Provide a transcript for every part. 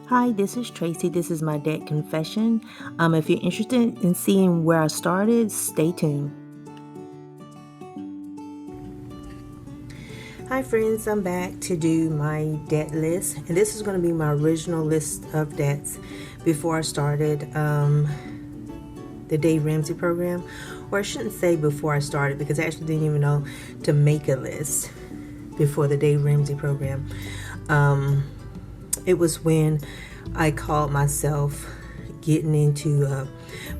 Hi, this is Tracy. This is my debt confession. If you're interested in seeing where I started, stay tuned. Hi friends, I'm back to do my debt list, and this is going to be my original list of debts before I started the Dave Ramsey program. Or I shouldn't say before I started, because I actually didn't even know to make a list before the Dave Ramsey program. It was when I called myself getting into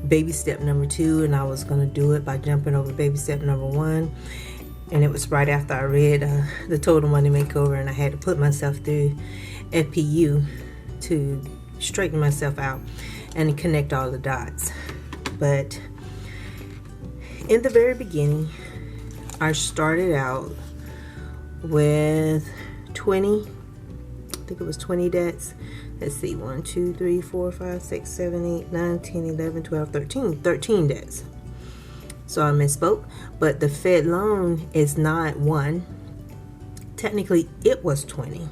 baby step number 2, and I was going to do it by jumping over baby step number 1. And it was right after I read the Total Money Makeover, and I had to put myself through FPU to straighten myself out and connect all the dots. But in the very beginning, I started out with 20, I think it was 20 debts. Let's see, 1, 2, 3, 4, 5, 6, 7, 8, 9, 10, 11, 12, 13 debts. So I misspoke, but the Fed loan is not 1. Technically, it was 20.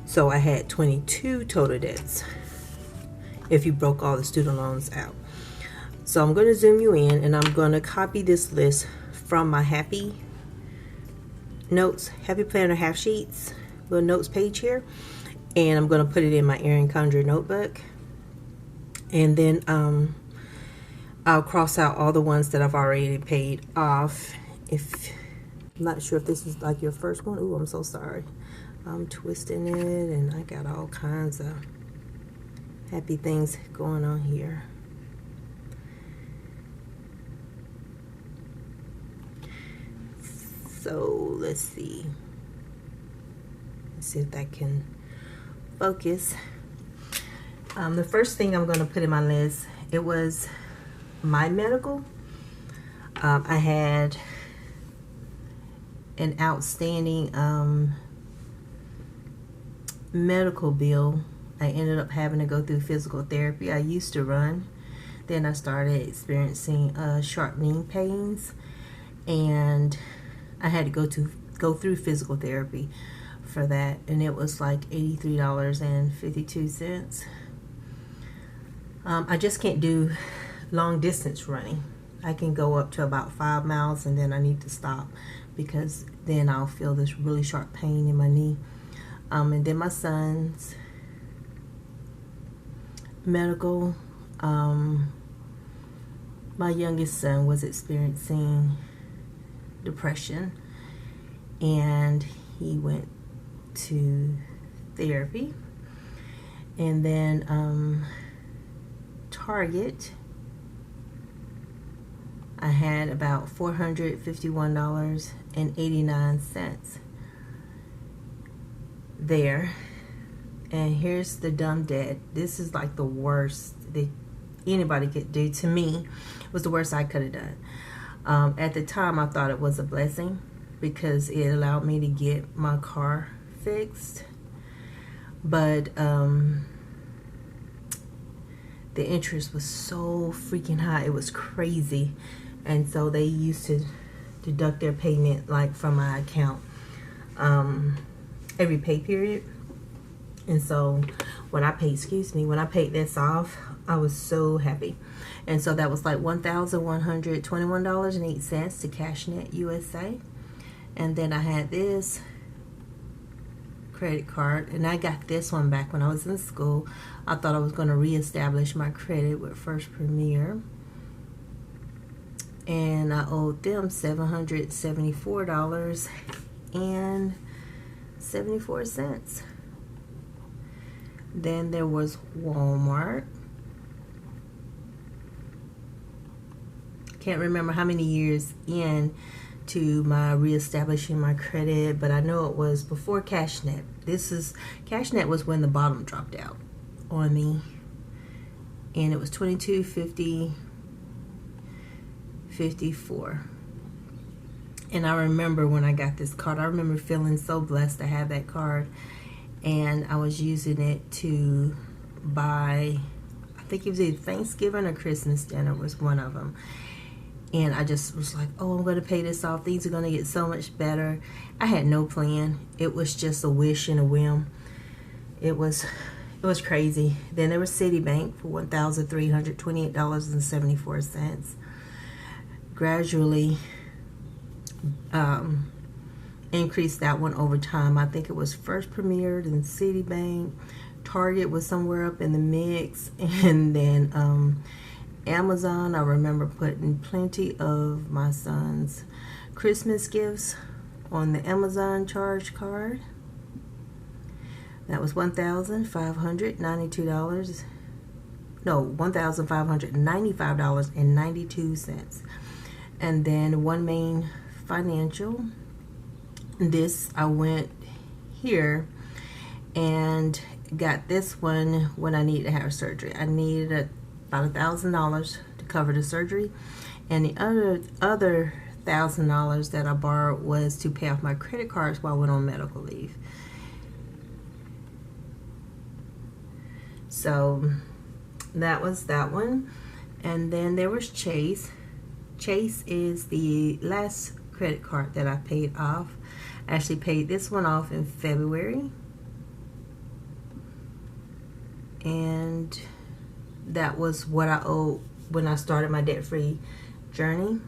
So I had 22 total debts if you broke all the student loans out. So I'm going to zoom you in, and I'm going to copy this list from my Happy Planner half sheets, little notes page here, and I'm going to put it in my Erin Condra notebook. And then I'll cross out all the ones that I've already paid off. If I'm not sure if this is like your first one. Ooh, I'm so sorry. I'm twisting it, and I got all kinds of happy things going on here. So let's see. Let's see if that can focus. The first thing I'm going to put in my list, it was my medical. I had an outstanding medical bill. I ended up having to go through physical therapy. I used to run. Then I started experiencing sharpening pains, and I had to go through physical therapy for that, and it was like $83.52. I just can't do long distance running. I can go up to about 5 miles, and then I need to stop, because then I'll feel this really sharp pain in my knee. And then my son's medical. My youngest son was experiencing depression, and he went to therapy. And then Target, I had about $451.89 there. And here's the dumb debt. This is like the worst that anybody could do. To me, it was the worst I could have done. At the time, I thought it was a blessing, because it allowed me to get my car fixed. But the interest was so freaking high. It was crazy. And so they used to deduct their payment like from my account every pay period. And so when I paid this off, I was so happy. And so that was like $1,121.08 to CashNet USA. And then I had this credit card, and I got this one back when I was in school. I thought I was going to reestablish my credit with First Premier, and I owed them $774.74. Then there was Walmart. Can't remember how many years in to my reestablishing my credit, but I know it was before CashNet. CashNet was when the bottom dropped out on me, and it was $22.50.54. And I remember when I got this card, I remember feeling so blessed to have that card, and I was using it to buy, I think it was either Thanksgiving or Christmas dinner was one of them. And I just was like, oh, I'm going to pay this off. Things are going to get so much better. I had no plan. It was just a wish and a whim. It was It was crazy. Then there was Citibank for $1,328.74. Gradually increased that one over time. I think it was First Premier, then Citibank. Target was somewhere up in the mix, and then Amazon. I remember putting plenty of my son's Christmas gifts on the Amazon charge card. That was $1,592. No, $1,595.92. And then One Main Financial. This, I went here and got this one when I needed to have surgery. I needed about $1,000 to cover the surgery, and the other $1,000 that I borrowed was to pay off my credit cards while I went on medical leave. So that was that one. And then there was Chase. Chase is the last credit card that I paid off. I actually paid this one off in February, and that was what I owed when I started my debt-free journey.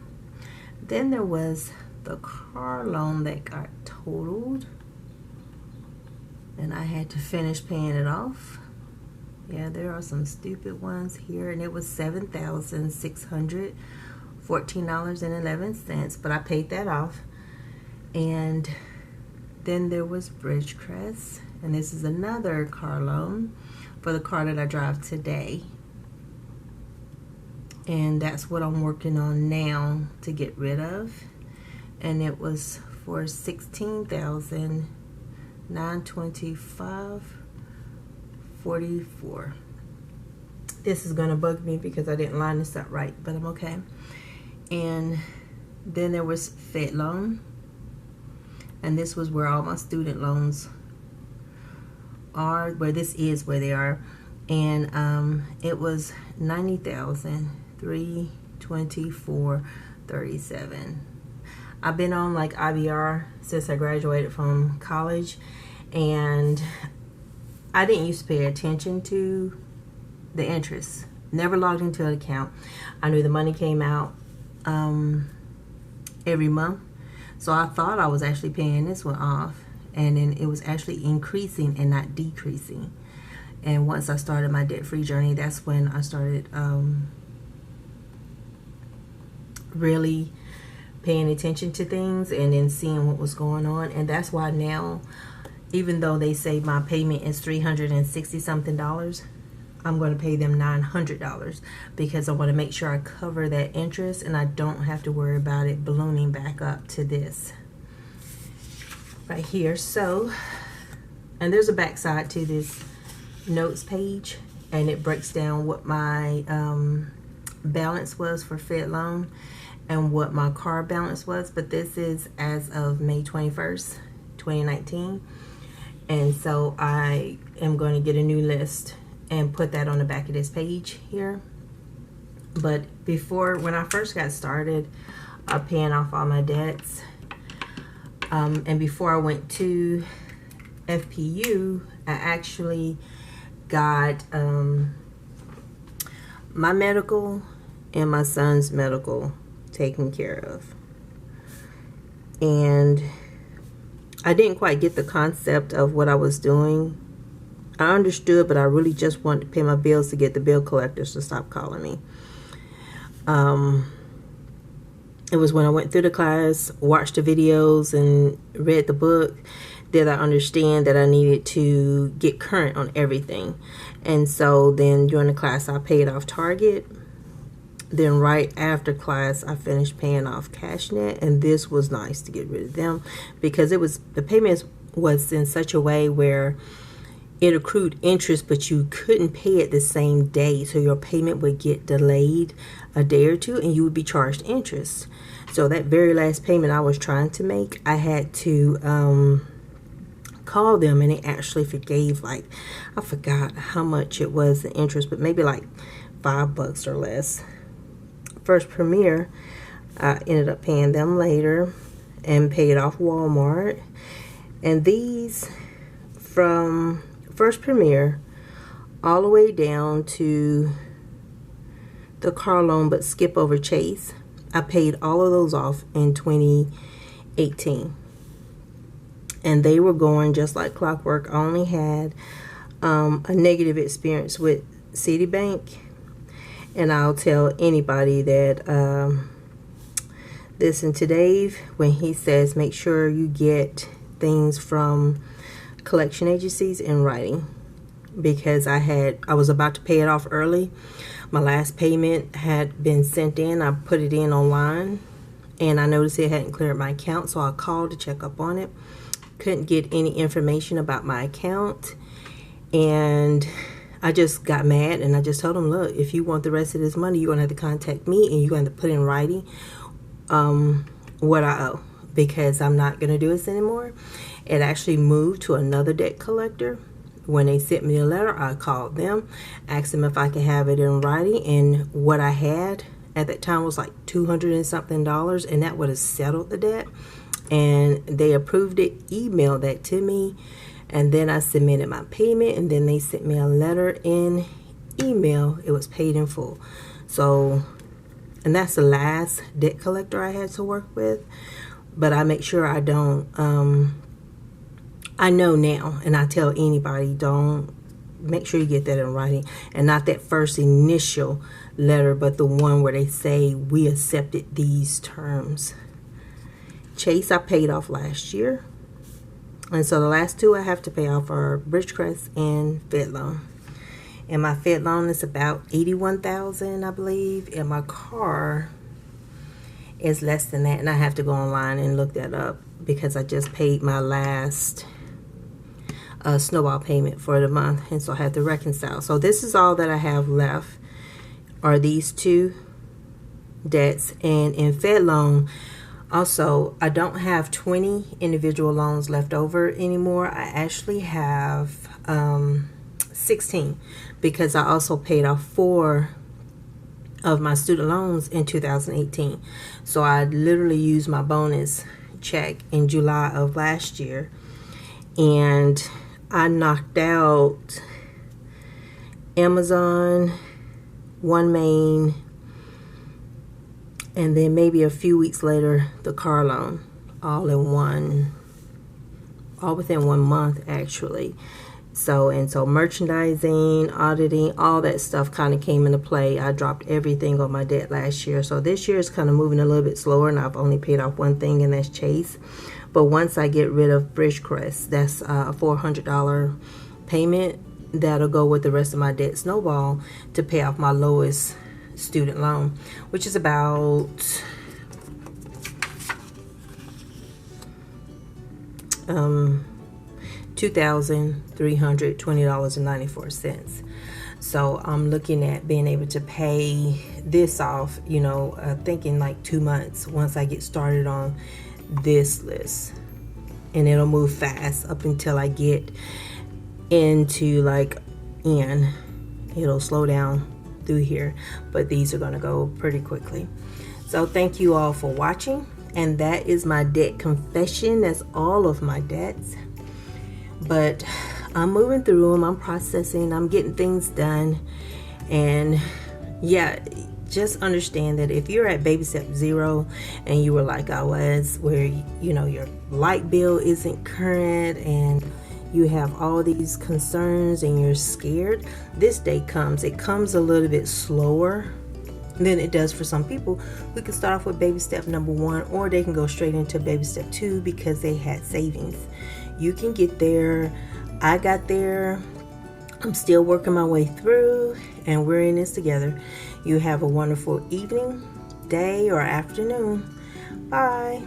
Then there was the car loan that got totaled, and I had to finish paying it off. Yeah, there are some stupid ones here, and it was $7,614.11, but I paid that off. And then there was Bridgecrest, and this is another car loan for the car that I drive today. And that's what I'm working on now to get rid of. And it was for $16,925.44. This is gonna bug me because I didn't line this up right, but I'm okay. And then there was Fed loan, and this was where all my student loans are, where this is where they are. And it was $90,324.37. I've been on like IBR since I graduated from college, and I didn't used to pay attention to the interest. Never logged into an account. I knew the money came out every month, so I thought I was actually paying this one off, and then it was actually increasing and not decreasing. And once I started my debt-free journey, that's when I started really paying attention to things and then seeing what was going on. And that's why now, even though they say my payment is $360 something, I'm going to pay them $900 because I want to make sure I cover that interest and I don't have to worry about it ballooning back up to this right here. So, and there's a backside to this notes page, and it breaks down what my balance was for Fed loan and what my car balance was. But this is as of May 21st, 2019. And so I am going to get a new list and put that on the back of this page here. But before, when I first got started paying off all my debts, and before I went to FPU, I actually got my medical and my son's medical taken care of. And I didn't quite get the concept of what I was doing. I understood, but I really just wanted to pay my bills to get the bill collectors to stop calling me. It was when I went through the class, watched the videos, and read the book that I understand that I needed to get current on everything. And so then during the class, I paid off Target. Then right after class, I finished paying off CashNet, and this was nice to get rid of them because it was, the payment was in such a way where it accrued interest, but you couldn't pay it the same day. So your payment would get delayed a day or two and you would be charged interest. So that very last payment I was trying to make, I had to call them, and they actually forgave, like, I forgot how much it was, the interest, but maybe like $5 or less. First Premier, I ended up paying them later and paid off Walmart. And these from First Premier all the way down to the car loan, but skip over Chase. I paid all of those off in 2018. And they were going just like clockwork. I only had a negative experience with Citibank. And I'll tell anybody that listen to Dave when he says make sure you get things from collection agencies in writing, because I was about to pay it off early. My last payment had been sent in. I put it in online and I noticed it hadn't cleared my account, so I called to check up on it. Couldn't get any information about my account, and I just got mad and I just told them, look, if you want the rest of this money, you're going to have to contact me and you're going to put in writing what I owe, because I'm not going to do this anymore. It actually moved to another debt collector. When they sent me a letter, I called them, asked them if I could have it in writing, and what I had at that time was like $200 and something, and that would have settled the debt. And they approved it, emailed that to me, and then I submitted my payment, and then they sent me a letter in email. It was paid in full. So, and that's the last debt collector I had to work with. But I make sure I don't, I know now, and I tell anybody, don't, make sure you get that in writing, and not that first initial letter, but the one where they say we accepted these terms. Chase I paid off last year, and so the last two I have to pay off are Bridgecrest and Fed loan. And my Fed loan is about $81,000, I believe, and my car is less than that, and I have to go online and look that up because I just paid my last snowball payment for the month, and so I had to reconcile. So this is all that I have left are these two debts. And in Fed loan also, I don't have 20 individual loans left over anymore. I actually have 16, because I also paid off 4 of my student loans in 2018. So I literally used my bonus check in July of last year, and I knocked out Amazon, OneMain, and then maybe a few weeks later the car loan, all within 1 month actually. So merchandising, auditing, all that stuff kind of came into play. I dropped everything on my debt last year. So this year is kind of moving a little bit slower, and I've only paid off one thing, and that's Chase. But once I get rid of Bridgecrest, that's a $400 payment that'll go with the rest of my debt snowball to pay off my lowest student loan, which is about $2,320.94. So I'm looking at being able to pay this off, thinking like 2 months once I get started on this list, and it'll move fast up until I get into it'll slow down through here, but these are going to go pretty quickly. So thank you all for watching, and that is my debt confession. That's all of my debts, but I'm moving through them, I'm processing, I'm getting things done. And yeah, just understand that if you're at baby step 0 and you were like I was, where your light bill isn't current and you have all these concerns and you're scared, this day comes. It comes a little bit slower than it does for some people. We can start off with baby step number 1, or they can go straight into baby step 2 because they had savings. You can get there. I got there. I'm still working my way through, and we're in this together. You have a wonderful evening, day, or afternoon. Bye.